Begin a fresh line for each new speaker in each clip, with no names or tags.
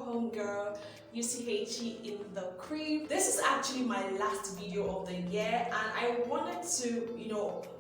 homegirl UCHE in the crib. This is actually my last video of the year, and I wanted to,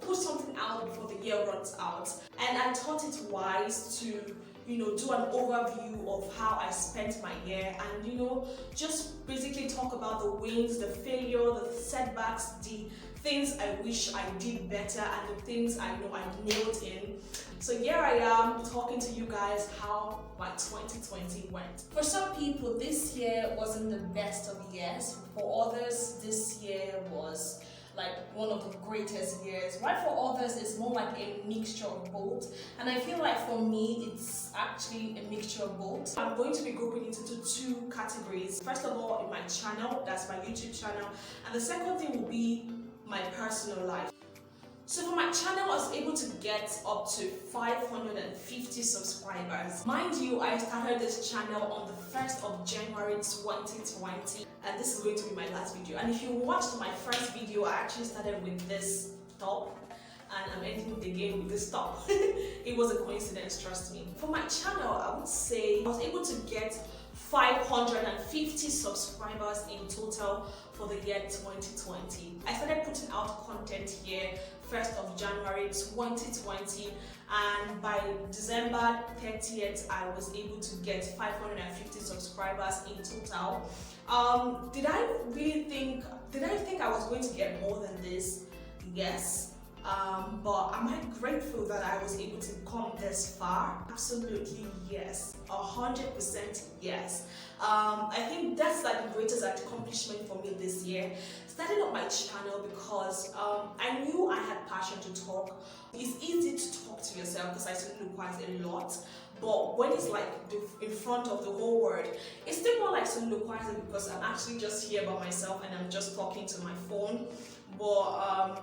put something out before the year runs out. And I thought it wise to, do an overview of how I spent my year and, just basically talk about the wins, the failure, the setbacks, the things I wish I did better, and the things I know I nailed in. So here I am talking to you guys how my 2020 went. For some people, this year wasn't the best of years. For others, this year was like one of the greatest years. Right? For others, it's more like a mixture of both. And I feel like for me, it's actually a mixture of both. I'm going to be grouping it into two categories. First of all, in my channel, that's my YouTube channel. And the second thing will be my personal life. So for my channel, I was able to get up to 550 subscribers. Mind you, I started this channel on the 1st of January 2020, and this is going to be my last video. And if you watched my first video, I actually started with this top, and I'm ending it again with this top. It was a coincidence, trust me. For my channel, I would say I was able to get 550 subscribers in total for the year 2020. I started putting out content here 1st of January 2020, and by December 30th I was able to get 550 subscribers in total. Did I think I was going to get more than this? Yes. But am I grateful that I was able to come this far? Absolutely yes, 100% yes. I think that's like the greatest accomplishment for me this year, starting up my channel, because I knew I had passion to talk. It's easy to talk to yourself because I soliloquize a lot, but when it's like in front of the whole world, it's still more like soliloquizing because I'm actually just here by myself and I'm just talking to my phone. But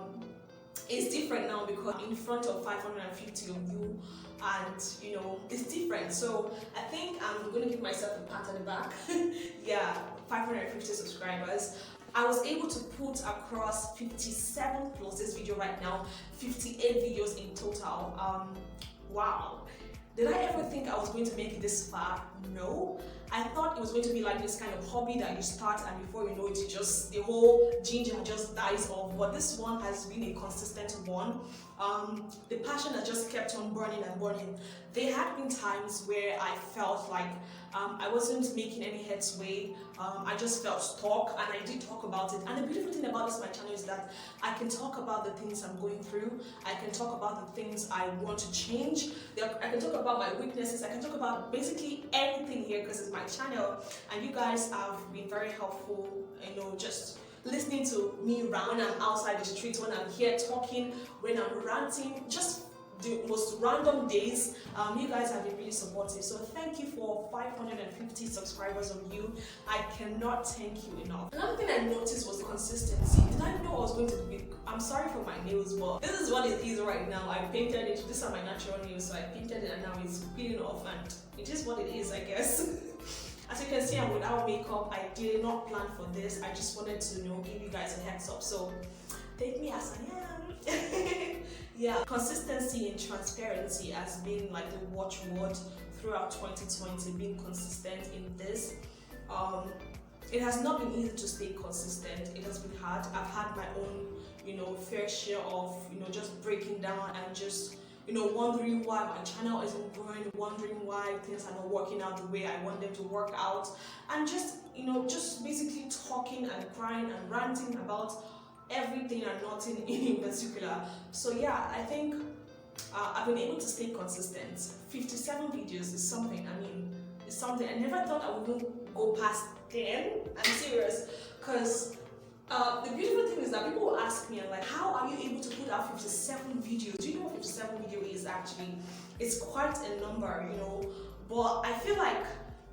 it's different now because I'm in front of 550 of you, and it's different. So I think I'm gonna give myself a pat on the back. Yeah, 550 subscribers. I was able to put across 57 plus this video right now, 58 videos in total. Wow. Did I ever think I was going to make it this far? No. I thought it was going to be like this kind of hobby that you start and before you know it, the whole ginger just dies off. But this one has been a consistent one. The passion has just kept on burning and burning. There had been times where I felt like I wasn't making any headway. I just felt stuck, and I did talk about it. And the beautiful thing about this my channel is that I can talk about the things I'm going through. I can talk about the things I want to change. I can talk about my weaknesses. I can talk about basically anything here because it's my channel. And you guys have been very helpful, just listening to me when I'm outside the street, when I'm here talking, when I'm ranting, just the most random days. You guys have been really supportive, so thank you for 550 subscribers of you. I cannot thank you enough. Another thing I noticed was consistency. Did I know I was going to be, I'm sorry for my nails, but this is what it is right now. I painted it. These are my natural nails, so I painted it and now it's peeling off, and it is what it is, I guess. As you can see, I'm without makeup. I did not plan for this. I just wanted to give you guys a heads up, so take me as I am. Yeah, consistency and transparency has been like the watchword throughout 2020, being consistent in this. It has not been easy to stay consistent. It has been hard. I've had my own, fair share of, just breaking down and just, wondering why my channel isn't growing, wondering why things are not working out the way I want them to work out, and just, just basically talking and crying and ranting about everything and nothing in particular. So yeah, I think I've been able to stay consistent. 57 videos is something. It's something. I never thought I would go past 10. I'm serious, because the beautiful thing is that people will ask me, like, how are you able to put out 57 videos? Do you know what 57 video is actually? It's quite a number, but I feel like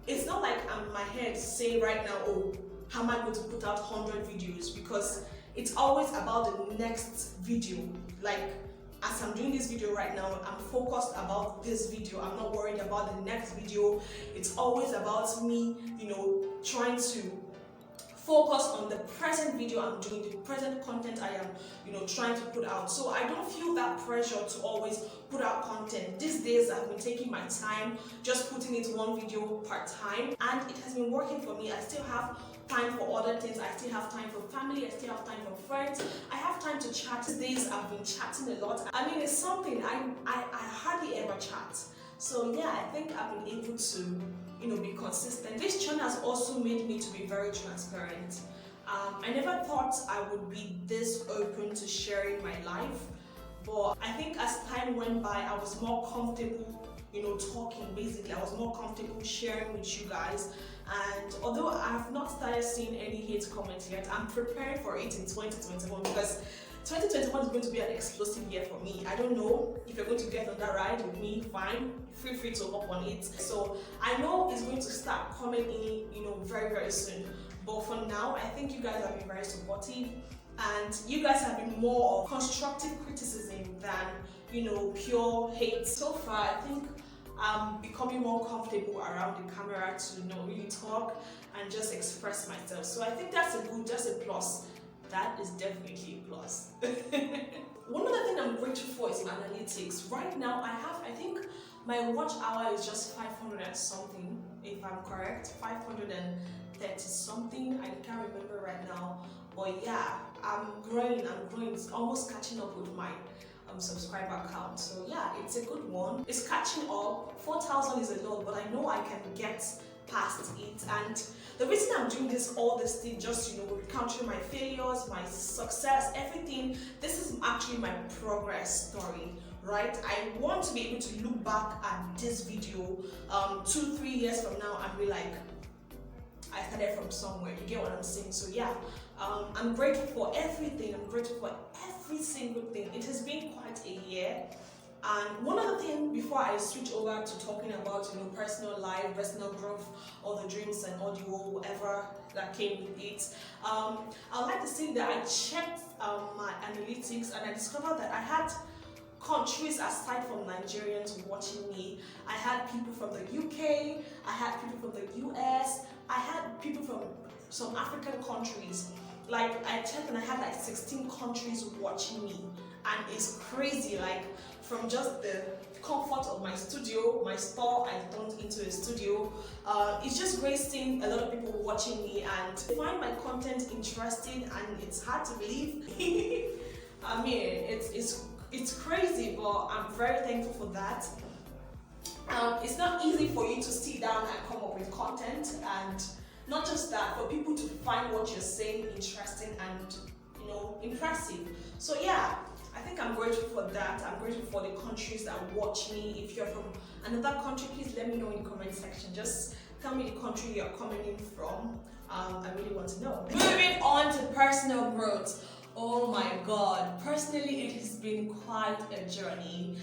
it's not like I'm in my head say right now, oh, how am I going to put out 100 videos? Because it's always about the next video. Like, as I'm doing this video right now, I'm focused about this video. I'm not worried about the next video. It's always about me, trying to focus on the present video I'm doing, the present content I am, trying to put out. So I don't feel that pressure to always put out content. These days I've been taking my time, just putting it one video per time, and it has been working for me. I still have time for other things. I still have time for family. I still have time for friends. I have time to chat. These days I've been chatting a lot. I mean, it's something I hardly ever chat. So yeah, I think I've been able to be consistent. This channel has also made me to be very transparent. I never thought I would be this open to sharing my life, but I think as time went by, I was more comfortable, talking. Basically, I was more comfortable sharing with you guys. And although I have not started seeing any hate comments yet, I'm preparing for it in 2021 because 2021 is going to be an explosive year for me. I don't know if you're going to get on that ride with me, fine. Feel free to hop on it. So I know it's going to start coming in, very, very soon. But for now, I think you guys have been very supportive, and you guys have been more of constructive criticism than, pure hate. So far, I think I'm becoming more comfortable around the camera to really talk and just express myself. So I think that's a plus. That is definitely a plus. One other thing I'm grateful for is analytics. Right now, I think my watch hour is just 500 and something, if I'm correct, 530 something. I can't remember right now. But yeah, I'm growing. It's almost catching up with my subscriber count. So yeah, it's a good one. It's catching up. 4,000 is a lot, but I know I can get past it. And the reason I'm doing all this thing, just recounting my failures, my success, everything, this is actually my progress story, right? I want to be able to look back at this video 2-3 years from now and be like, I started from somewhere. You get what I'm saying? So yeah, I'm grateful for everything. I'm grateful for every single thing. It has been quite a year. And one other thing before I switch over to talking about personal life, personal growth, all the dreams and audio, whatever that came with it, I'd like to say that I checked my analytics and I discovered that I had countries aside from Nigerians watching me. I had people from the UK, I had people from the US, I had people from some African countries. Like I checked and I had like 16 countries watching me, and it's crazy. Like from just the comfort of my studio, my store I turned into a studio. It's just great seeing a lot of people watching me and find my content interesting, and it's hard to believe. I mean, it's crazy, but I'm very thankful for that. It's not easy for you to sit down and come up with content, and not just that, for people to find what you're saying interesting and impressive. So yeah, I think I'm grateful for that. I'm grateful for the countries that watch me. If you're from another country, please let me know in the comment section. Just tell me the country you're coming in from. I really want to know. Moving on to personal growth. Oh my God, personally it has been quite a journey.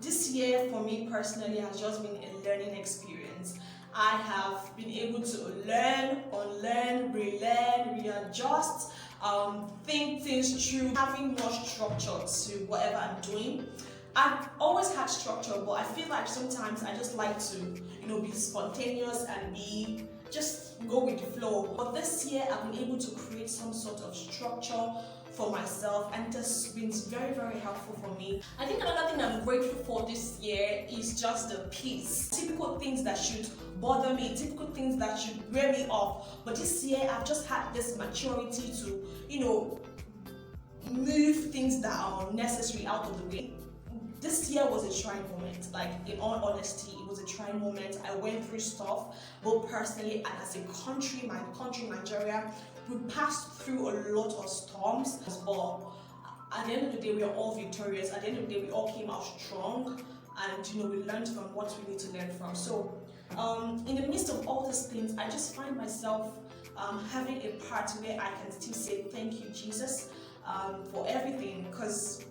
This year for me personally has just been a learning experience. I have been able to learn, unlearn, relearn, readjust, think things through, having more structure to whatever I'm doing. I've always had structure, but I feel like sometimes I just like to, be spontaneous and just go with the flow. But this year I've been able to create some sort of structure for myself, and it has been very, very helpful for me. I think another thing I'm grateful for this year is just the peace. Typical things that should bother me, typical things that should wear me off. But this year I've just had this maturity to, move things that are unnecessary out of the way. This year was a trying moment, like in all honesty, it was a trying moment. I went through stuff, both personally and as a country, my country, Nigeria. We passed through a lot of storms, but at the end of the day, we are all victorious. At the end of the day, we all came out strong, and we learned from what we need to learn from. So in the midst of all these things, I just find myself having a part where I can still say thank you, Jesus, for everything, because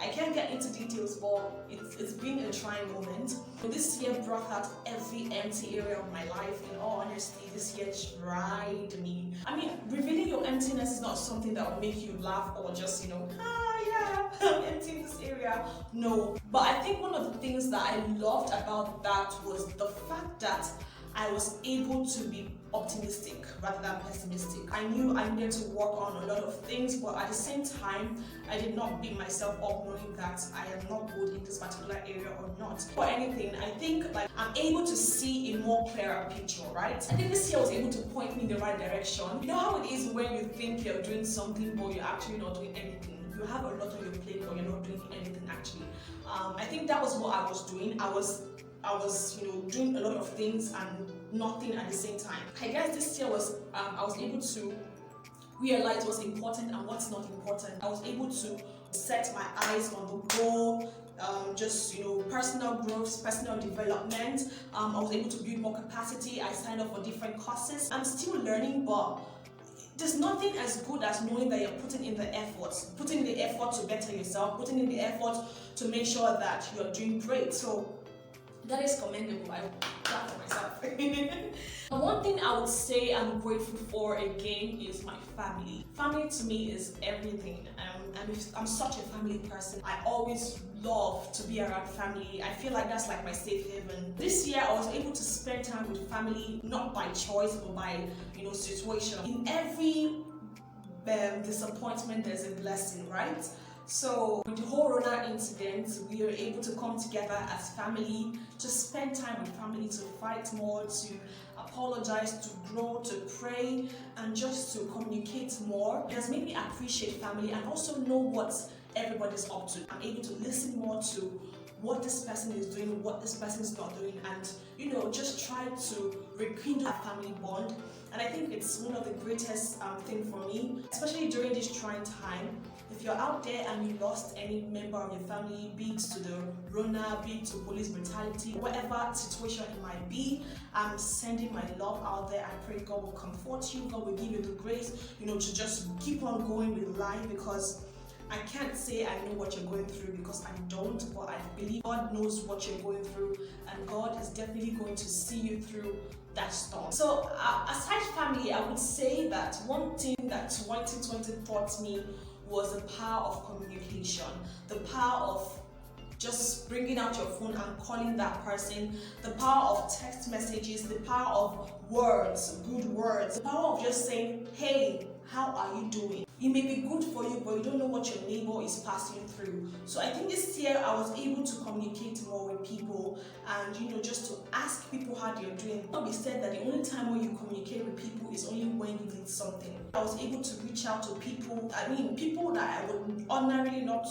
I can't get into details, but it's been a trying moment. This year brought out every empty area of my life. In all honesty, this year tried me. I mean, revealing your emptiness is not something that will make you laugh or just, yeah, I'm empty in this area. No. But I think one of the things that I loved about that was the fact that I was able to be optimistic rather than pessimistic. I knew I needed to work on a lot of things, but at the same time, I did not beat myself up knowing that I am not good in this particular area or not. For anything, I think like I'm able to see a more clearer picture, right? I think this year was able to point me in the right direction. You know how it is when you think you're doing something, but you're actually not doing anything. You have a lot on your plate, but you're not doing anything actually. I think that was what I was doing. I was doing a lot of things and nothing at the same time. I guess this year was I was able to realize what's important and what's not important. I was able to set my eyes on the goal, personal growth, personal development. I was able to build more capacity. I signed up for different courses. I'm still learning, but there's nothing as good as knowing that you're putting in the effort to better yourself, putting in the effort to make sure that you're doing great. So that is commendable. I clap for myself. And one thing I would say I'm grateful for again is my family. Family to me is everything. I'm such a family person. I always love to be around family. I feel like that's like my safe haven. This year I was able to spend time with family, not by choice but by situation. In every disappointment there's a blessing, right? So with the whole Rona incident, we were able to come together as family, to spend time with family, to fight more, to apologize, to grow, to pray, and just to communicate more. It has made me appreciate family and also know what everybody's up to. I'm able to listen more to what this person is doing, what this person is not doing, and just try to rekindle a family bond. And I think it's one of the greatest thing for me, especially during this trying time. If you're out there and you lost any member of your family, be it to the Rona, be it to police brutality, whatever situation it might be, I'm sending my love out there. I pray God will comfort you, God will give you the grace, to just keep on going with life, because I can't say I know what you're going through because I don't, but I believe God knows what you're going through, and God is definitely going to see you through that storm. So aside family, I would say that one thing that 2020 taught me was the power of communication, the power of just bringing out your phone and calling that person, the power of text messages, the power of words, good words, the power of just saying, hey, how are you doing? It may be good for you, but you don't know what your neighbor is passing through. So I think this year I was able to communicate more with people and just to ask people how they're doing. It will be said that the only time when you communicate with people is only when you need something. I was able to reach out to people, people that I would ordinarily not,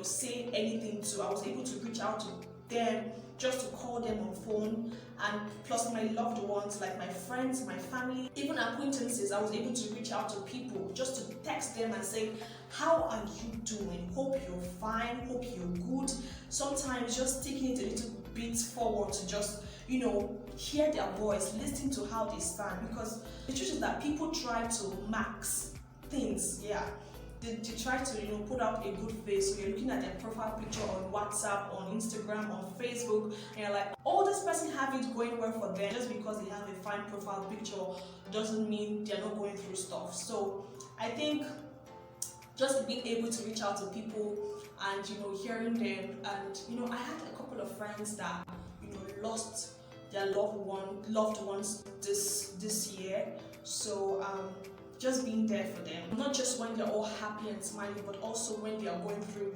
say anything to. I was able to reach out to them, just to call them on phone, and plus my loved ones like my friends, my family, even acquaintances. I was able to reach out to people just to text them and say, how are you doing? Hope you're fine, hope you're good. Sometimes just taking it a little bit forward to just hear their voice, listen to how they stand, because the truth is that people try to max things. They try to put out a good face. So you're looking at their profile picture on WhatsApp, on Instagram, on Facebook, and you're like, oh, this person have it going well for them. Just because they have a fine profile picture doesn't mean they're not going through stuff. So I think just being able to reach out to people and hearing them, and I had a couple of friends that lost their loved ones this year. So just being there for them, not just when they're all happy and smiling, but also when they are going through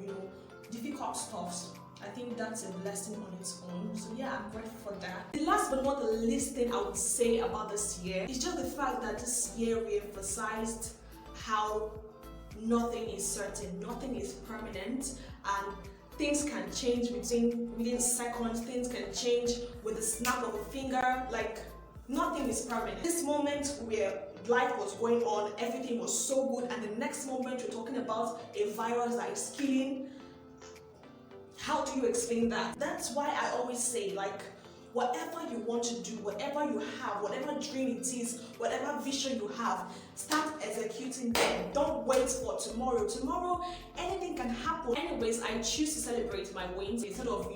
difficult stuff. I think that's a blessing on its own. So yeah, I'm grateful for that. The last but not the least thing I would say about this year is just the fact that this year we emphasized how nothing is certain, nothing is permanent, and things can change within seconds. Things can change with the snap of a finger. Like, nothing is permanent. This moment where life was going on, everything was so good, and the next moment you're talking about a virus that is killing. How do you explain that? That's why I always say, whatever you want to do, whatever you have, whatever dream it is, whatever vision you have, start executing them. Don't wait for tomorrow. Tomorrow, anything can happen. Anyways, I choose to celebrate my wins instead of,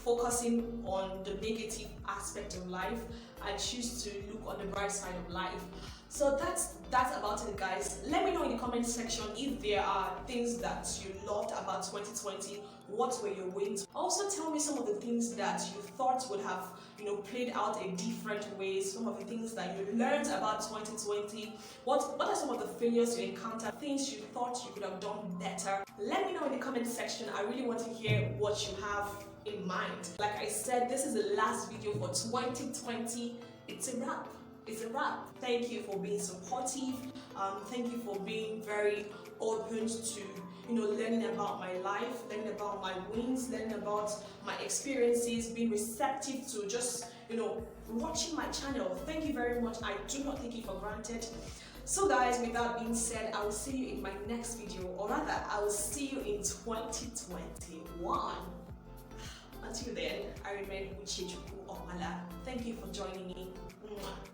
focusing on the negative aspect of life. I choose to look on the bright side of life. So that's about it, guys. Let me know in the comment section if there are things that you loved about 2020. What were your wins? Also tell me some of the things that you thought would have played out a different way, some of the things that you learned about 2020. What are some of the failures you encountered, things you thought you could have done better? Let me know in the comment section. I really want to hear what you have in mind. Like I said, this is the last video for 2020. It's a wrap. It's a wrap. Thank you for being supportive. Thank you for being very open to learning about my life, learning about my wins, learning about my experiences, being receptive to just watching my channel. Thank you very much. I do not take it for granted. So guys, with that being said, I will see you in my next video, or rather I will see you in 2021. Until then, I remain Uchechuku Omala. Thank you for joining me. Mwah.